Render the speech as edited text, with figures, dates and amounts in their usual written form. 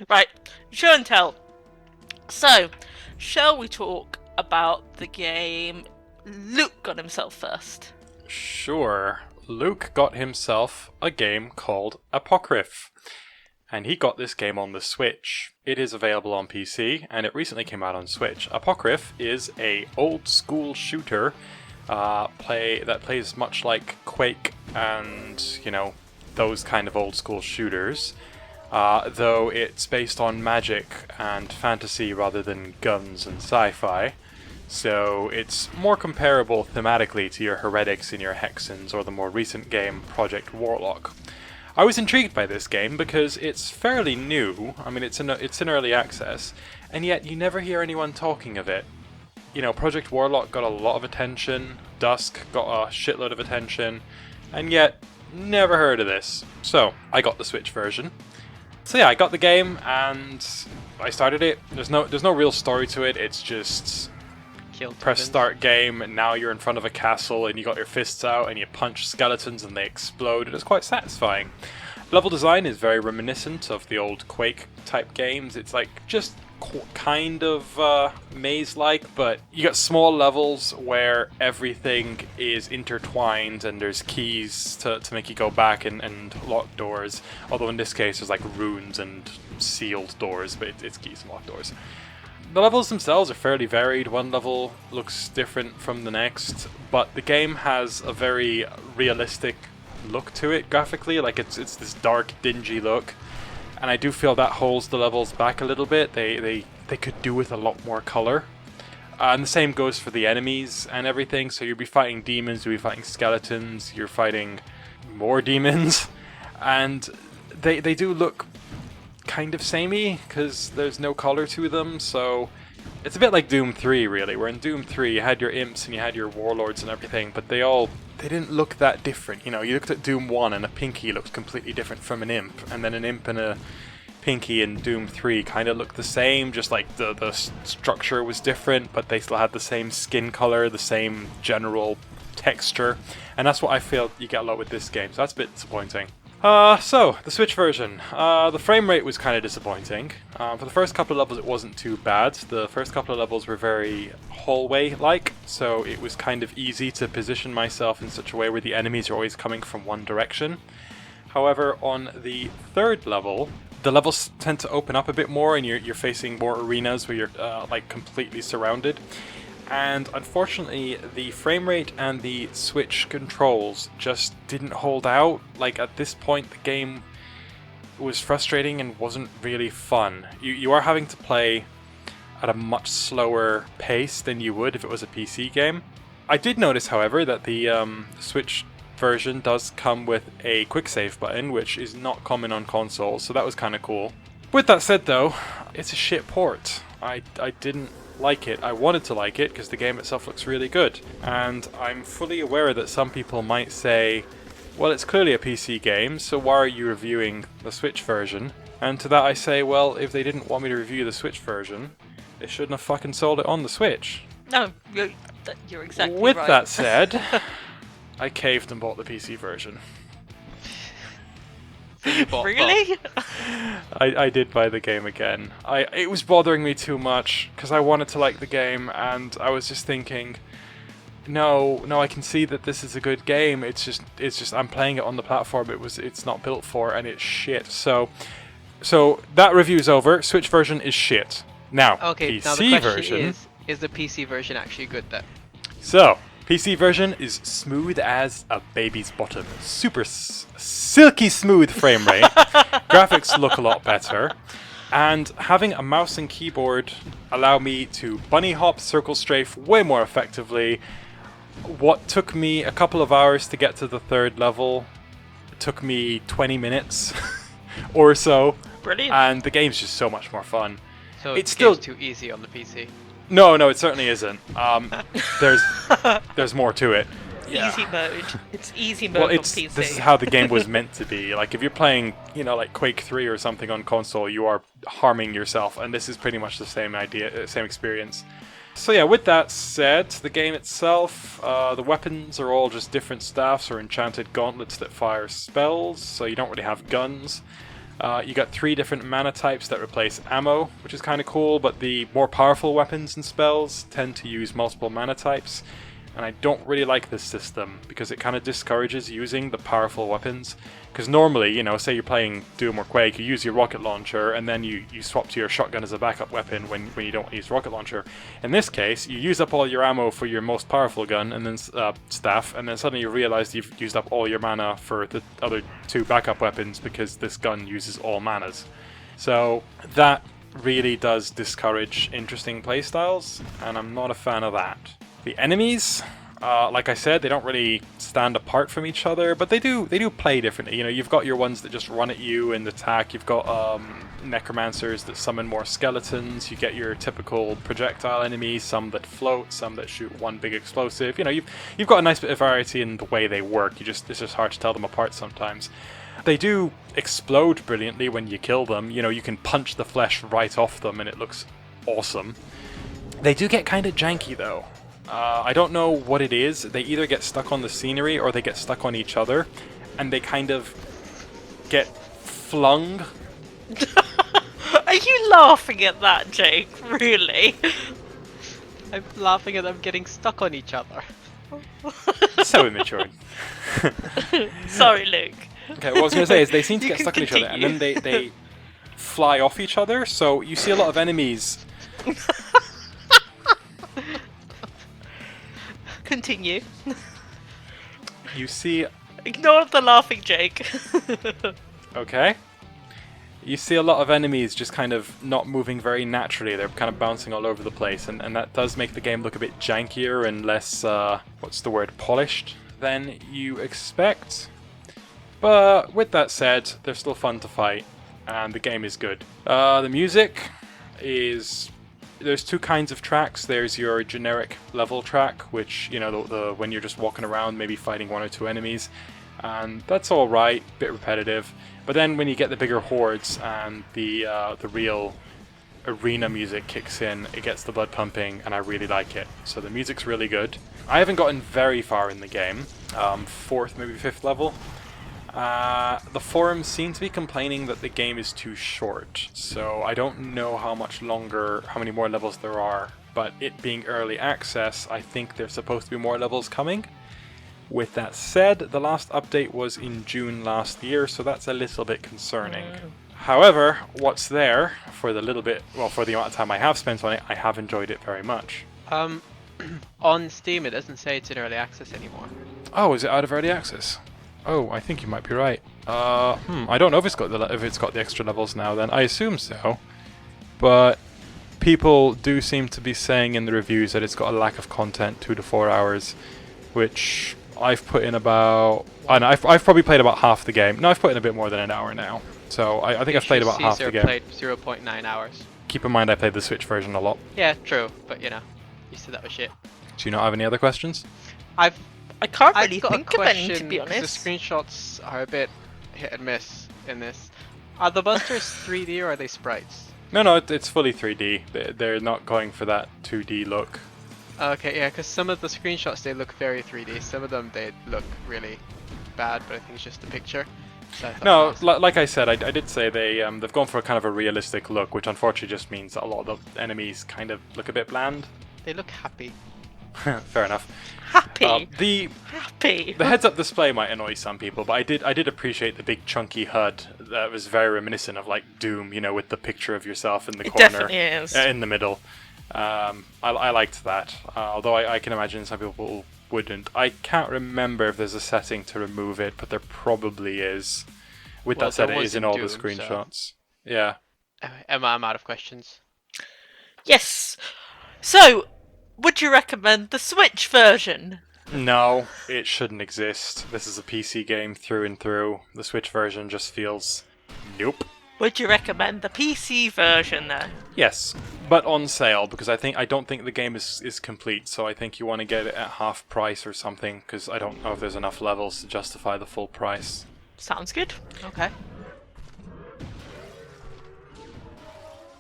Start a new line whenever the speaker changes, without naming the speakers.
Right, show and tell. So, shall we talk about the game Luke got himself first?
Sure. Luke got himself a game called Apocryph. And he got this game on the Switch. It is available on PC, and it recently came out on Switch. Apocryph is a old school shooter that plays much like Quake and, those kind of old school shooters. Though it's based on magic and fantasy rather than guns and sci-fi. So it's more comparable thematically to your Heretics and your Hexens or the more recent game Project Warlock. I was intrigued by this game because it's fairly new. I mean, it's in early access, and yet you never hear anyone talking of it. Project Warlock got a lot of attention, Dusk got a shitload of attention, and yet never heard of this. So I got the Switch version. So yeah, I got the game and I started it. There's no real story to it. It's just press start game, and now you're in front of a castle and you got your fists out and you punch skeletons and they explode, and it's quite satisfying. Level design is very reminiscent of the old Quake type games. It's like just kind of maze-like, but you got small levels where everything is intertwined and there's keys to make you go back and lock doors. Although in this case there's like runes and sealed doors, but it's keys and locked doors. The levels themselves are fairly varied. One level looks different from the next, but the game has a very realistic look to it graphically. Like it's this dark, dingy look, and I do feel that holds the levels back a little bit. They could do with a lot more color. And the same goes for the enemies and everything. So you'll be fighting demons, you'll be fighting skeletons, you're fighting more demons, and they do look kind of samey because there's no color to them. So it's a bit like Doom 3 really, where in Doom 3 you had your imps and you had your warlords and everything, but they didn't look that different. You looked at Doom 1 and a pinky looked completely different from an imp, and then an imp and a pinky in Doom 3 kind of looked the same, just like the structure was different, but they still had the same skin color, the same general texture, and that's what I feel you get a lot with this game, so that's a bit disappointing. So, the Switch version. The frame rate was kind of disappointing. For the first couple of levels it wasn't too bad. The first couple of levels were very hallway-like, so it was kind of easy to position myself in such a way where the enemies are always coming from one direction. However, on the third level, the levels tend to open up a bit more and you're facing more arenas where you're like completely surrounded. And unfortunately, the frame rate and the Switch controls just didn't hold out. Like at this point, the game was frustrating and wasn't really fun. You are having to play at a much slower pace than you would if it was a PC game. I did notice, however, that the Switch version does come with a quick save button, which is not common on consoles, so that was kind of cool. With that said though, it's a shit port. I didn't like it. I wanted to like it because the game itself looks really good, and I'm fully aware that some people might say, well, it's clearly a PC game, so why are you reviewing the Switch version? And to that I say, well, if they didn't want me to review the Switch version, they shouldn't have fucking sold it on the Switch.
No, you're exactly
With
right.
that said, I caved and bought the PC version.
You bought
Really?
I did buy the game again. It was bothering me too much because I wanted to like the game, and I was just thinking, no, I can see that this is a good game. It's just I'm playing it on the platform it's not built for, and it's shit. So that review's over. Switch version is shit. Now,
Okay,
PC
now the question
version
is the PC version actually good then?
So, PC version is smooth as a baby's bottom. Super silky smooth frame rate. Graphics look a lot better. And having a mouse and keyboard allow me to bunny hop, circle strafe way more effectively. What took me a couple of hours to get to the third level took me 20 minutes or so.
Brilliant.
And the game's just so much more fun.
So
It's
the game's
still-
too easy on the PC.
No, it certainly isn't. There's more to it.
Easy mode. It's easy mode
Well,
on
this
PC.
is how the game was meant to be. Like if you're playing, like Quake 3 or something on console, you are harming yourself, and this is pretty much the same idea, same experience. So yeah, with that said, the game itself, the weapons are all just different staffs or enchanted gauntlets that fire spells, so you don't really have guns. You got 3 different mana types that replace ammo, which is kind of cool, but the more powerful weapons and spells tend to use multiple mana types. And I don't really like this system because it kind of discourages using the powerful weapons. Because normally, say you're playing Doom or Quake, you use your rocket launcher and then you swap to your shotgun as a backup weapon when you don't use rocket launcher. In this case, you use up all your ammo for your most powerful gun and then staff, and then suddenly you realize you've used up all your mana for the other 2 backup weapons because this gun uses all manas. So that really does discourage interesting playstyles, and I'm not a fan of that. The enemies, like I said, they don't really stand apart from each other, but they do play differently. You've got your ones that just run at you and attack. You've got necromancers that summon more skeletons. You get your typical projectile enemies, some that float, some that shoot one big explosive. You've got a nice bit of variety in the way they work. It's just hard to tell them apart sometimes. They do explode brilliantly when you kill them. You can punch the flesh right off them and it looks awesome. They do get kind of janky though. I don't know what it is. They either get stuck on the scenery or they get stuck on each other, and they kind of get flung.
Are you laughing at that, Jake? Really?
I'm laughing at them getting stuck on each other.
So immature.
Sorry, Luke.
Okay, what I was going to say is they seem to
You
get
can
stuck on each other, and then
continue.
they fly off each other, so you see a lot of enemies.
Continue.
You see...
Ignore the laughing, Jake.
Okay. You see a lot of enemies just kind of not moving very naturally. They're kind of bouncing all over the place, and that does make the game look a bit jankier and less, polished than you expect. But with that said, they're still fun to fight, and the game is good. The music is... There's 2 kinds of tracks. There's your generic level track, which, the when you're just walking around, maybe fighting 1 or 2 enemies, and that's alright, bit repetitive. But then when you get the bigger hordes and the real arena music kicks in, it gets the blood pumping, and I really like it. So the music's really good. I haven't gotten very far in the game, 4th, maybe 5th level. The forums seem to be complaining that the game is too short, so I don't know how many more levels there are, but it being early access, I think there's supposed to be more levels coming. With that said, the last update was in June last year, so that's a little bit concerning. However, what's there, for the amount of time I have spent on it, I have enjoyed it very much.
On Steam, it doesn't say it's in early access anymore.
Oh, is it out of early access? Oh, I think you might be right. I don't know if it's got the extra levels now. Then I assume so, but people do seem to be saying in the reviews that it's got a lack of content, 2 to 4 hours, which I've put in about. I know I've probably played about half the game. No, I've put in a bit more than an hour now. So I think I've played about half the game.
Played 0.9 hours.
Keep in mind I played the Switch version a lot.
Yeah, true, but you said that was shit.
Do you not have any other questions?
I can't really
I've got
think
a
of any, to
question,
be
'cause
honest.
the screenshots are a bit hit and miss in this. Are the busters 3D or are they sprites?
No, it's fully 3D. They're not going for that 2D look.
Okay, yeah, because some of the screenshots, they look very 3D. Some of them, they look really bad, but I think it's just the picture. So I thought
No,
that was-
like I said, I did say they've gone for a kind of a realistic look, which unfortunately just means that a lot of the enemies kind of look a bit bland.
they look happy.
Fair enough.
Happy.
The heads-up display might annoy some people, but I did appreciate the big chunky HUD that was very reminiscent of like Doom, with the picture of yourself in the
It
corner,
definitely is.
in the middle. I liked that, although I can imagine some people wouldn't. I can't remember if there's a setting to remove it, but there probably is. With
Well,
that said,
there
it
was
is in
in
all the
Doom, so-
screenshots. Yeah.
Emma, I'm out of questions.
Yes. So, would you recommend the Switch version?
No, it shouldn't exist. This is a PC game through and through. The Switch version just feels... Nope.
Would you recommend the PC version then?
Yes, but on sale, because I don't think the game is complete, so I think you want to get it at half price or something, because I don't know if there's enough levels to justify the full price.
Sounds good.
Okay.